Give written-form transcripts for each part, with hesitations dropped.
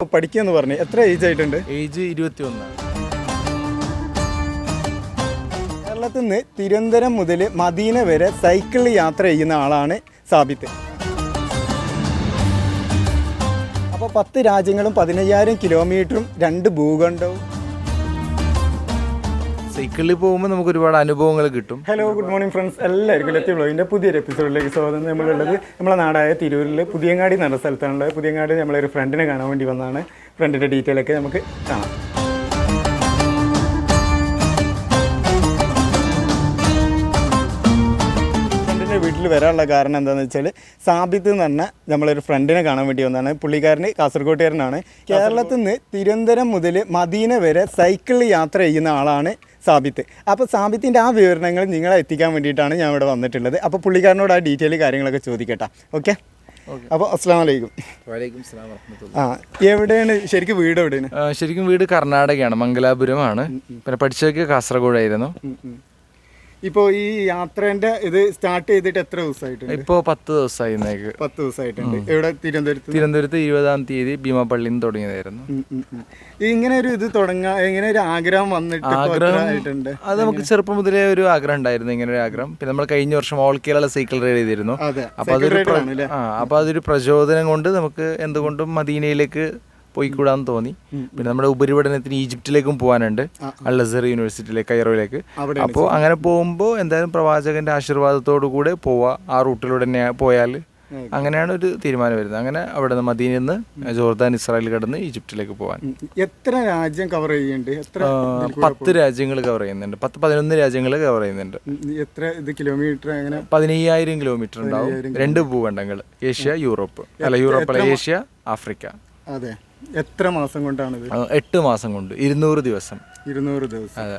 പഠിക്കാന്ന് പറഞ്ഞു. എത്ര ഏജ് ആയിട്ടുണ്ട്? ഏജ് 21. കേരളത്തിൽ നിന്ന് തിരുവനന്തപുരം മുതൽ മദീന വരെ സൈക്കിളിൽ യാത്ര ചെയ്യുന്ന ആളാണ് സാബിത്ത്. അപ്പോൾ 10 രാജ്യങ്ങളും 15,000 കിലോമീറ്ററും 2 ഭൂഖണ്ഡവും. സൈക്കിളിൽ പോകുമ്പോൾ നമുക്ക് ഒരുപാട് അനുഭവങ്ങൾ കിട്ടും. Hello, good morning friends. എല്ലാവർക്കും ലത്തി വ്ളോഗിൻ്റെ പുതിയൊരു എപ്പിസോഡിലേക്ക് സ്വാഗതം. നമ്മളുള്ളത് നമ്മളെ നാടായ തിരൂരിൽ പുതിയങ്ങാടി എന്ന സ്ഥലത്താണുള്ളത്. പുതിയങ്ങാടി നമ്മളൊരു ഫ്രണ്ടിനെ കാണാൻ വേണ്ടി വന്നതാണ്. ഫ്രണ്ടിൻ്റെ ഡീറ്റെയിലൊക്കെ നമുക്ക് കാണാം. വീട്ടിൽ വരാനുള്ള കാരണം എന്താണെന്ന് വെച്ചാൽ സാബിത്ത് എന്ന് പറഞ്ഞാൽ നമ്മളൊരു ഫ്രണ്ടിനെ കാണാൻ വേണ്ടി വന്നതാണ്. പുള്ളിക്കാരന് കാസർഗോട്ടുകാരനാണ്. കേരളത്തിൽ നിന്ന് തിരുവനന്തപുരം മുതൽ മദീന വരെ സൈക്കിളിൽ യാത്ര ചെയ്യുന്ന ആളാണ് സാബിത്ത്. അപ്പോൾ സാബിത്തിൻ്റെ ആ വിവരണങ്ങൾ നിങ്ങളെ എത്തിക്കാൻ വേണ്ടിയിട്ടാണ് ഞാൻ ഇവിടെ വന്നിട്ടുള്ളത്. അപ്പോൾ പുള്ളിക്കാരനോട് ആ ഡീറ്റെയിൽ കാര്യങ്ങളൊക്കെ ചോദിക്കട്ടെ. ഓക്കെ, അപ്പോൾ അസ്സലാമു അലൈക്കും. എവിടെയാണ് ശരിക്കും വീട്? എവിടെയാണ് ശരിക്കും വീട്? കർണാടകയാണ്, മംഗലാപുരമാണ്. പിന്നെ പഠിച്ചതൊക്കെ കാസർഗോഡായിരുന്നു. ഇപ്പോൾ ഈ യാത്രേൻ്റെ ഇത് സ്റ്റാർട്ട് ചെയ്തിട്ട് എത്ര ദിവസമായിട്ടുണ്ട്? ഇപ്പോൾ 10 ദിവസമായി. 10 ദിവസമായിട്ടുണ്ട്. എവിടെ? തിരുവനന്തപുരത്ത് 20-ാം തീയതി ഭീമാപള്ളിയിൽ നിന്ന് തുടങ്ങിയതായിരുന്നു. ഇങ്ങനെ ഒരു ഇത് തുടങ്ങാൻ എങ്ങനെ ഒരു ആഗ്രഹം വന്നിട്ട്? ആഗ്രഹമായിട്ടുണ്ട്. അത് നമുക്ക് ചെറുപ്പം മുതലേ ഒരു ആഗ്രഹം ഉണ്ടായിരുന്നു, ഇങ്ങനെ ഒരു ആഗ്രഹം. പിന്നെ നമ്മൾ കഴിഞ്ഞ വർഷം ഓൾ കേരള സൈക്കിൾ റൈഡ് ചെയ്തിരുന്നു. അപ്പോൾ അതൊരു പ്രചോദനം കൊണ്ട് നമുക്ക് എന്തുകൊണ്ടും മദീനയിലേക്ക് പോയിക്കൂടാന്ന് തോന്നി. പിന്നെ നമ്മുടെ ഉപരിപഠനത്തിന് ഈജിപ്തിലേക്കും പോകാനുണ്ട്, അൽ അസ്ഹർ യൂണിവേഴ്സിറ്റിയിലേക്ക്, കൈറോയിലേക്ക്. അപ്പോൾ അങ്ങനെ പോകുമ്പോൾ എന്തായാലും പ്രവാചകന്റെ ആശീർവാദത്തോടു കൂടെ പോവാ, ആ റൂട്ടിലൂടെ തന്നെ പോയാൽ, അങ്ങനെയാണ് ഒരു തീരുമാനം വരുന്നത്. അങ്ങനെ അവിടെ നിന്ന് മദീനയിൽ നിന്ന് ജോർദാൻ, ഇസ്രായേൽ കടന്ന് ഈജിപ്തിലേക്ക് പോകാൻ. എത്ര രാജ്യം കവർ ചെയ്യുന്നുണ്ട്? 10 രാജ്യങ്ങൾ കവർ ചെയ്യുന്നുണ്ട്. 11 രാജ്യങ്ങൾ കവർ ചെയ്യുന്നുണ്ട്. എത്ര ഇത് കിലോമീറ്റർ? 15,000 കിലോമീറ്റർ ഉണ്ടാവും. 2 ഭൂഖണ്ഡങ്ങൾ, ഏഷ്യ, യൂറോപ്പ്. Asia, Africa. അതെ. എത്ര മാസം കൊണ്ടാണിത്? 8 മാസം കൊണ്ട് 200 ദിവസം. 200 ദിവസം. അതെ.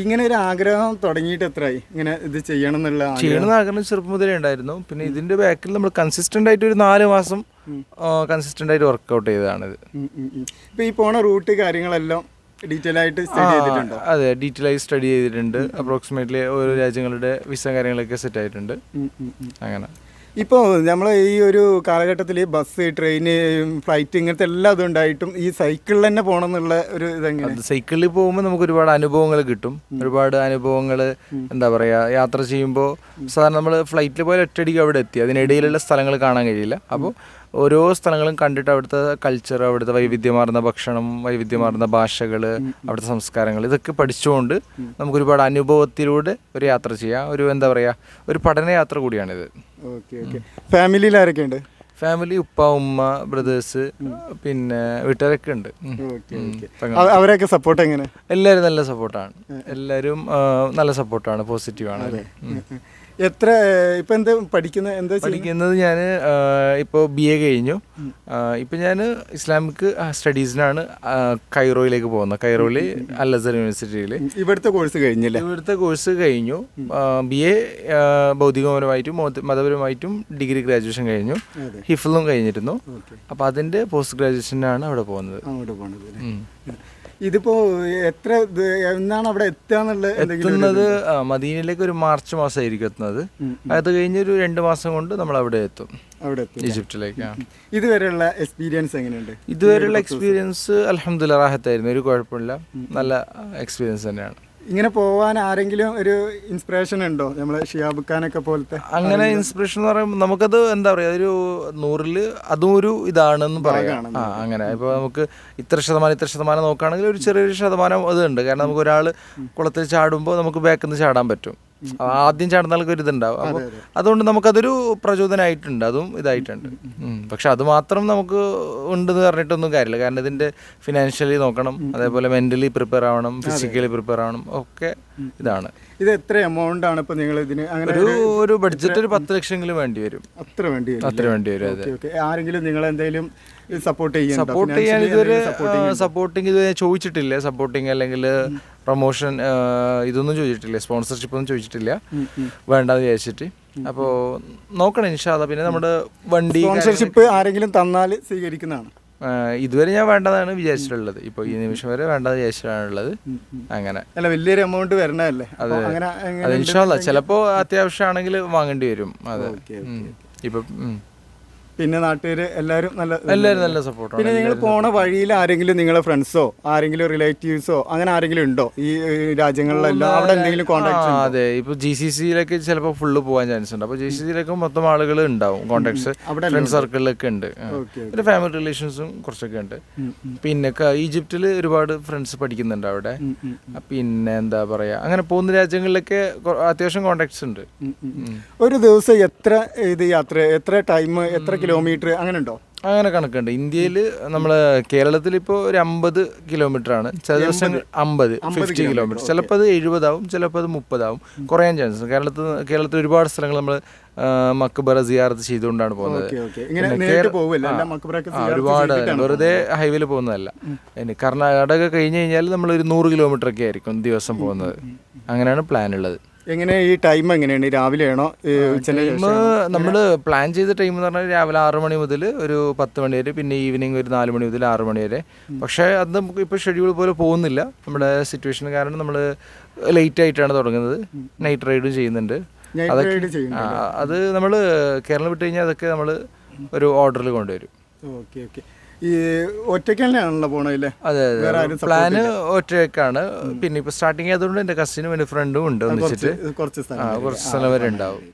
ഇങ്ങനെ ഒരു ആഗ്രഹം തുടങ്ങിയിട്ട് എത്രയായി ഇങ്ങനെ ഇത് ചെയ്യണമെന്നുള്ള ആഗ്രഹം? ചെറുപ്പം മുതലേ ഉണ്ടായിരുന്നു. പിന്നെ ഇതിന്റെ ബാക്കിൽ നമ്മൾ കൺസിസ്റ്റന്റ് ആയിട്ട് ഒരു 4 മാസം കൺസിസ്റ്റന്റ് ആയിട്ട് വർക്ക്ഔട്ട് ചെയ്തതാണിത്. ഇപ്പൊ ഈ പോണ റൂട്ട് കാര്യങ്ങളെല്ലാം ഡീറ്റെയിൽ ആയിട്ട് സ്റ്റഡി ചെയ്തിട്ടുണ്ടോ? അതെ, ഡീറ്റെയിൽ ആയി സ്റ്റഡി ചെയ്തിട്ടുണ്ട്. അപ്രോക്സിമേറ്റ്ലി ഓരോ രാജ്യങ്ങളുടെ വിസ കാര്യങ്ങളൊക്കെ സെറ്റ് ആയിട്ടുണ്ട്. അങ്ങനെ ഇപ്പോൾ നമ്മൾ ഈ ഒരു കാലഘട്ടത്തിൽ ബസ്, ട്രെയിന്, ഫ്ലൈറ്റ് ഇങ്ങനത്തെ എല്ലാം ഇതുണ്ടായിട്ടും ഈ സൈക്കിളിൽ തന്നെ പോകണം എന്നുള്ള ഒരു ഇതെങ്ങനെ? സൈക്കിളിൽ പോകുമ്പോൾ നമുക്ക് ഒരുപാട് അനുഭവങ്ങൾ കിട്ടും. ഒരുപാട് അനുഭവങ്ങൾ എന്താ പറയുക, യാത്ര ചെയ്യുമ്പോൾ സാധാരണ നമ്മൾ ഫ്ലൈറ്റിൽ പോയാൽ ഒറ്റയടിക്ക് അവിടെ എത്തി, അതിനിടയിലുള്ള സ്ഥലങ്ങൾ കാണാൻ കഴിയില്ല. അപ്പോൾ ഓരോ സ്ഥലങ്ങളും കണ്ടിട്ട് അവിടുത്തെ കൾച്ചർ, അവിടുത്തെ വൈവിധ്യമാർന്ന ഭക്ഷണം, വൈവിധ്യമാർന്ന ഭാഷകൾ, അവിടുത്തെ സംസ്കാരങ്ങൾ, ഇതൊക്കെ പഠിച്ചുകൊണ്ട് നമുക്ക് ഒരുപാട് അനുഭവത്തിലൂടെ ഒരു യാത്ര ചെയ്യാം. ഒരു എന്താ പറയുക, ഒരു പഠനയാത്ര കൂടിയാണിത്. ഫാമിലിയിൽ ആരൊക്കെ ഉണ്ട്? ഫാമിലി ഉപ്പ, ഉമ്മ, ബ്രദേഴ്സ്, പിന്നെ വീട്ടുകാരൊക്കെ ഉണ്ട്. അവരൊക്കെ സപ്പോർട്ട് എങ്ങനെ? എല്ലാവരും നല്ല സപ്പോർട്ടാണ്. എല്ലാവരും നല്ല സപ്പോർട്ടാണ്, പോസിറ്റീവാണ്. എത്ര ഇപ്പം എന്താ പഠിക്കുന്നത്? ഞാൻ ഇപ്പോൾ BA കഴിഞ്ഞു. ഇപ്പം ഞാൻ ഇസ്ലാമിക് സ്റ്റഡീസിനാണ് കൈറോയിലേക്ക് പോകുന്നത്. കൈറോയിൽ അൽ അസ്ഹർ യൂണിവേഴ്സിറ്റിയിൽ. ഇവിടുത്തെ കോഴ്സ് കഴിഞ്ഞില്ലേ? ഇവിടുത്തെ കോഴ്സ് കഴിഞ്ഞു. BA ഭൗതികപരമായിട്ടും മതപരമായിട്ടും ഡിഗ്രി ഗ്രാജുവേഷൻ കഴിഞ്ഞു. ഹിഫ്ലും കഴിഞ്ഞിരുന്നു. അപ്പോൾ അതിൻ്റെ പോസ്റ്റ് ഗ്രാജുവേഷനാണ് അവിടെ പോകുന്നത്. ഇതിപ്പോ എത്ര എന്നാണ് അവിടെ എത്തുന്നത്? മദീനയിലേക്ക് ഒരു മാർച്ച് മാസമായിരിക്കും എത്തുന്നത്. അത് കഴിഞ്ഞൊരു 2 മാസം കൊണ്ട് നമ്മൾ അവിടെ എത്തും, ഈജിപ്തിലേക്ക്. ഇതുവരെയുള്ള എക്സ്പീരിയൻസ് എങ്ങനെയുണ്ട്? ഇതുവരെയുള്ള എക്സ്പീരിയൻസ് അൽഹംദുലില്ലാഹ് റാഹത്തായിരുന്നു. ഒരു കുഴപ്പമില്ല, നല്ല എക്സ്പീരിയൻസ് തന്നെയാണ്. ഇങ്ങനെ പോവാൻ ആരെങ്കിലും ഒരു ഇൻസ്പിറേഷൻ ഉണ്ടോ? നമ്മളെ ഷിഹാബ് ഖാനൊക്കെ പോലത്തെ? അങ്ങനെ ഇൻസ്പിറേഷൻ എന്ന് പറയുമ്പോൾ നമുക്കത് എന്താ പറയുക, ഒരു 100-ൽ അതും ഒരു ഇതാണെന്ന് പറയാം. അങ്ങനെ ഇപ്പോൾ നമുക്ക് ഇത്ര ശതമാനം നോക്കുകയാണെങ്കിൽ ഒരു ചെറിയൊരു ശതമാനം അതുണ്ട്. കാരണം നമുക്ക് ഒരാൾ കുളത്തിൽ ചാടുമ്പോൾ നമുക്ക് ബാക്കിൽ നിന്ന് ചാടാൻ പറ്റും. ആദ്യം ചാടുന്ന ആൾക്ക് ഒരു ഇതുണ്ടാവും. അപ്പോൾ അതുകൊണ്ട് നമുക്കതൊരു പ്രചോദനമായിട്ടുണ്ട്, അതും ഇതായിട്ടുണ്ട്. പക്ഷെ അത് മാത്രം നമുക്ക് ഉണ്ടെന്ന് പറഞ്ഞിട്ടൊന്നും കാര്യമില്ല. കാരണം ഇതിൻ്റെ ഫിനാൻഷ്യലി നോക്കണം, അതേപോലെ മെൻ്റലി പ്രിപ്പയർ ആവണം, ഫിസിക്കലി പ്രിപ്പയർ ആവണം, ഒക്കെ ഇതാണ്. ഇത് എത്ര എമൗണ്ട് ആണ് ഇപ്പോൾ നിങ്ങൾ ഇതിന്? അങ്ങനെ ഒരു ബഡ്ജറ്റ് ഒരു 10 ലക്ഷമെങ്കിലും വേണ്ടി വരും. അത്ര വേണ്ടി വരും. അതെ. ആരെങ്കിലും നിങ്ങളെന്തെങ്കിലും സപ്പോർട്ട് ചെയ്യാൻ ഇതുവരെ സപ്പോർട്ടിങ് ഇതുവരെ ചോദിച്ചിട്ടില്ല. സപ്പോർട്ടിങ് അല്ലെങ്കിൽ പ്രൊമോഷൻ ഇതൊന്നും ചോദിച്ചിട്ടില്ല, സ്പോൺസർഷിപ്പ് ഒന്നും ചോദിച്ചിട്ടില്ല, വേണ്ടെന്ന് വിചാരിച്ചിട്ട്. അപ്പോൾ നോക്കണം ഇൻഷാ അല്ലാഹ്. പിന്നെ നമ്മുടെ വണ്ടി സ്പോൺസർഷിപ്പ് ആരെങ്കിലും തന്നാൽ സ്വീകരിക്കുന്നതാണ്. ഇതുവരെ ഞാൻ വേണ്ടതാണ് വിചാരിച്ചിട്ടുള്ളത്. ഇപ്പോൾ ഈ നിമിഷം വരെ വേണ്ടത് വിചാരിച്ചിട്ടാണുള്ളത്. അങ്ങനെ അല്ല, വലിയൊരു എമൗണ്ട് വരണല്ലേ? അത് ഇൻഷാ അല്ലാഹ് ചിലപ്പോൾ അത്യാവശ്യമാണെങ്കിൽ വാങ്ങേണ്ടി വരും. അതെ. ഇപ്പം പിന്നെ നാട്ടുകാർ എല്ലാവരും എല്ലാവരും നല്ല സപ്പോർട്ടാണ്. പിന്നെ നിങ്ങൾ പോണ വഴിയിൽ ആരെങ്കിലും നിങ്ങളെ ഫ്രണ്ട്സോ ആരെങ്കിലും റിലേറ്റീവ്സോ അങ്ങനെ ആരെങ്കിലും ഉണ്ടോ ഈ രാജ്യങ്ങളിലെല്ലാം അവിടെ എന്തെങ്കിലും കോൺടാക്ട്? അതെ, ഇപ്പോൾ GCCയിലേക്ക് ചിലപ്പോൾ ഫുള്ള് പോകാൻ ചാൻസ് ഉണ്ട്. അപ്പോൾ GCCയിലേക്ക് മൊത്തം ആളുകൾ ഉണ്ടാവും, കോൺടാക്ട്സ് ഫ്രണ്ട് സർക്കിളിലൊക്കെ ഉണ്ട്. പിന്നെ ഫാമിലി റിലേഷൻസും കുറച്ചൊക്കെ ഉണ്ട്. പിന്നെ ഈജിപ്തിൽ ഒരുപാട് ഫ്രണ്ട്സ് പഠിക്കുന്നുണ്ട് അവിടെ. പിന്നെ എന്താ പറയുക, അങ്ങനെ പോകുന്ന രാജ്യങ്ങളിലൊക്കെ അത്യാവശ്യം കോൺടാക്ട്സ് ഉണ്ട്. ഒരു ദിവസം എത്ര എത്ര ടൈം, എത്ര കിലോമീറ്റർ അങ്ങനെ ഉണ്ടോ? അങ്ങനെ കണക്കുണ്ട്. ഇന്ത്യയിൽ നമ്മൾ കേരളത്തിൽ ഇപ്പോൾ ഒരു 50 കിലോമീറ്റർ ആണ്. ചില ദിവസങ്ങൾ 50 കിലോമീറ്റർ, ചിലപ്പോൾ അത് 70 ആവും, ചിലപ്പോൾ അത് 30 ആവും. കുറയാൻ ചാൻസ്. കേരളത്തിൽ ഒരുപാട് സ്ഥലങ്ങൾ നമ്മൾ മക്ബറ സിയാറത്ത് ചെയ്തുകൊണ്ടാണ് പോകുന്നത്. ഒരുപാട് വെറുതെ ഹൈവേയിൽ പോകുന്നതല്ല. ഇനി കർണാടക കഴിഞ്ഞ് കഴിഞ്ഞാൽ നമ്മളൊരു 100 കിലോമീറ്റർ ഒക്കെ ആയിരിക്കും ദിവസം പോകുന്നത്. അങ്ങനെയാണ് പ്ലാൻ ഉള്ളത്. എങ്ങനെ ഈ ടൈം എങ്ങനെയാണ്? രാവിലെയാണോ നമ്മൾ പ്ലാൻ ചെയ്ത ടൈം എന്ന് പറഞ്ഞാൽ രാവിലെ 6 മണി മുതൽ ഒരു 10 മണി വരെ, പിന്നെ ഈവനിങ് ഒരു 4 മണി മുതൽ 6 മണി വരെ. പക്ഷേ അത് നമുക്ക് ഇപ്പോൾ ഷെഡ്യൂൾ പോലെ പോകുന്നില്ല. നമ്മുടെ സിറ്റുവേഷൻ കാരണം നമ്മൾ ലേറ്റ് ആയിട്ടാണ് തുടങ്ങുന്നത്. നൈറ്റ് റൈഡും ചെയ്യുന്നുണ്ട്. അത് നമ്മൾ കേരളം വിട്ട് കഴിഞ്ഞാൽ അതൊക്കെ നമ്മൾ ഒരു ഓർഡറിൽ കൊണ്ടുവരും. Okay okay. ഈ ഒറ്റയ്ക്ക് തന്നെയാണല്ലോ പോണല്ലേ? അതെ അതെ, പ്ലാന് ഒറ്റയ്ക്കാണ്. പിന്നെ ഇപ്പൊ സ്റ്റാർട്ടിങ് ആയതുകൊണ്ട് എന്റെ കസിനും എന്റെ ഫ്രണ്ടും ഉണ്ട്, ഒന്നിച്ചിട്ട് കുറച്ച് സ്ഥലം വരെ ഉണ്ടാവും.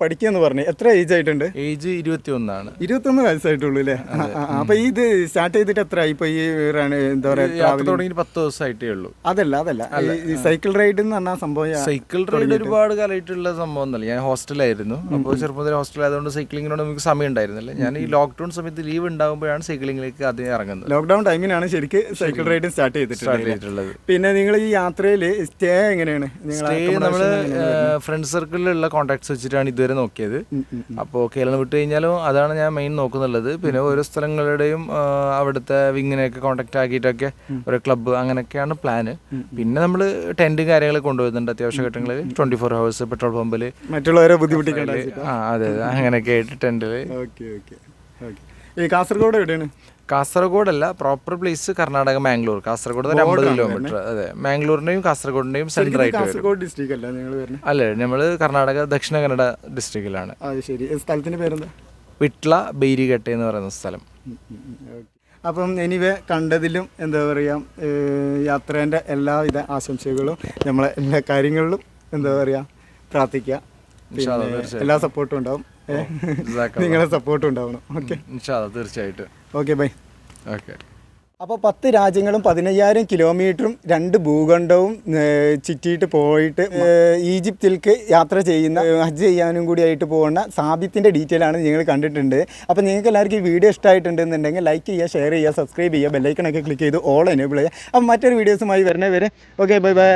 പഠിക്കാന്ന് പറഞ്ഞു. എത്ര ഏജ് ആയിട്ടുണ്ട്? ഏജ് 21 വയസ്സായിട്ടുള്ളൂ അല്ലേ? അപ്പൊ ഇത് സ്റ്റാർട്ട് ചെയ്തിട്ട് എത്ര ഇപ്പൊ ഈ എന്താ പറയാ തുടങ്ങി 10 ദിവസമായിട്ടേ ഉള്ളൂ. അതല്ല ഈ സൈക്കിൾ റൈഡ് എന്ന് പറഞ്ഞ സംഭവം. സൈക്കിൾ റൈഡ് ഒരുപാട് കാലമായിട്ടുള്ള സംഭവം ഒന്നല്ല. ഞാൻ ഹോസ്റ്റലായിരുന്നു. അപ്പോൾ ചെറുപ്പത്തിൽ ഹോസ്റ്റലായതുകൊണ്ട് സൈക്ലിങ്ങിനോട് നമുക്ക് സമയം ഉണ്ടായിരുന്നില്ല. ഞാൻ ഈ ലോക്ക്ഡൌൺ സമയത്ത് ലീവ് ഉണ്ടാകുമ്പോഴാണ് സൈക്ലിങ്ങിലേക്ക് ആദ്യം ഇറങ്ങുന്നത്. ലോക്ക്ഡൌൺ ടൈമിനാണ് ശരിക്കും സൈക്കിൾ റൈഡ് സ്റ്റാർട്ട് ചെയ്തിട്ടുള്ളത്. പിന്നെ നിങ്ങൾ ഈ യാത്രയിൽ സ്റ്റേ എങ്ങനെയാണ്? സ്റ്റേ നമ്മൾ ഫ്രണ്ട് സർക്കിളിലുള്ള കോൺടാക്ട്സ് വെച്ചിട്ടാണ് ഇതുവരെ നോക്കിയത്. അപ്പോൾ കേരളം വിട്ട് കഴിഞ്ഞാലും അതാണ് ഞാൻ മെയിൻ നോക്കുന്നുള്ളത്. പിന്നെ ഓരോ സ്ഥലങ്ങളുടെയും അവിടുത്തെ വിങ്ങിനെയൊക്കെ കോൺടാക്ട് ആക്കിയിട്ടൊക്കെ ഓരോ ക്ലബ്ബ് അങ്ങനെയൊക്കെയാണ് പ്ലാന്. പിന്നെ നമ്മൾ ടെന്റ് കാര്യങ്ങൾ കൊണ്ടുപോകുന്നുണ്ട് അത്യാവശ്യ ഘട്ടങ്ങളിൽ. 24 hours പെട്രോൾ പമ്പിൽ മറ്റുള്ളവരെ ബുദ്ധിമുട്ടിക്കണ്ട. അതെ അങ്ങനെയൊക്കെ ആയിട്ട് ടെന്റില്. കാസർഗോഡ് എവിടെയാണ്? കാസർഗോഡല്ല, proper place Karnataka, Mangalore. Kasaragod 50 kilometre. അതെ, മാംഗ്ലൂരിന്റെയും കാസർഗോഡിന്റെയും സെന്റർ ആയിട്ട് വരും. അല്ലേ, നമ്മൾ കർണാടക ദക്ഷിണ കന്നഡ ഡിസ്ട്രിക്റ്റിലാണ്. സ്ഥലത്തിന്റെ പേരെന്താ? വിട്ല ബൈരിഘട്ടെ എന്ന് പറയുന്ന സ്ഥലം. അപ്പം എനിവേ കണ്ടതിലും എന്താ പറയുക, യാത്രേൻ്റെ എല്ലാവിധ ആശംസകളും നമ്മളെ എല്ലാ കാര്യങ്ങളിലും എന്താ പറയുക പ്രാർത്ഥിക്കുക. എല്ലാ സപ്പോർട്ടും ഉണ്ടാവും, നിങ്ങളെ സപ്പോർട്ടും ഉണ്ടാവണം. ഓക്കെ, തീർച്ചയായിട്ടും. Okay, bye. ഓക്കെ. അപ്പോൾ 10 രാജ്യങ്ങളും 15,000 കിലോമീറ്ററും 2 ഭൂഖണ്ഡവും ചുറ്റിയിട്ട് പോയിട്ട് ഈജിപ്തിലേക്ക് യാത്ര ചെയ്യുന്ന ഹജ്ജ് ചെയ്യാനും കൂടി ആയിട്ട് പോകുന്ന സാബിത്തിൻ്റെ ഡീറ്റെയിൽ ആണ് നിങ്ങൾ കണ്ടിട്ടുണ്ട്. അപ്പോൾ നിങ്ങൾക്ക് എല്ലാവർക്കും ഈ വീഡിയോ ഇഷ്ടമായിട്ടുണ്ടെന്നുണ്ടെങ്കിൽ ലൈക്ക് ചെയ്യുക, ഷെയർ ചെയ്യുക, സബ്സ്ക്രൈബ് ചെയ്യുക, ബെല്ലൈക്കണൊക്കെ ക്ലിക്ക് ചെയ്ത് ഓൾ എനേബിൾ ചെയ്യുക. അപ്പോൾ മറ്റൊരു വീഡിയോസുമായി വരുന്നവരെ ഓക്കെ, ബൈ ബൈ.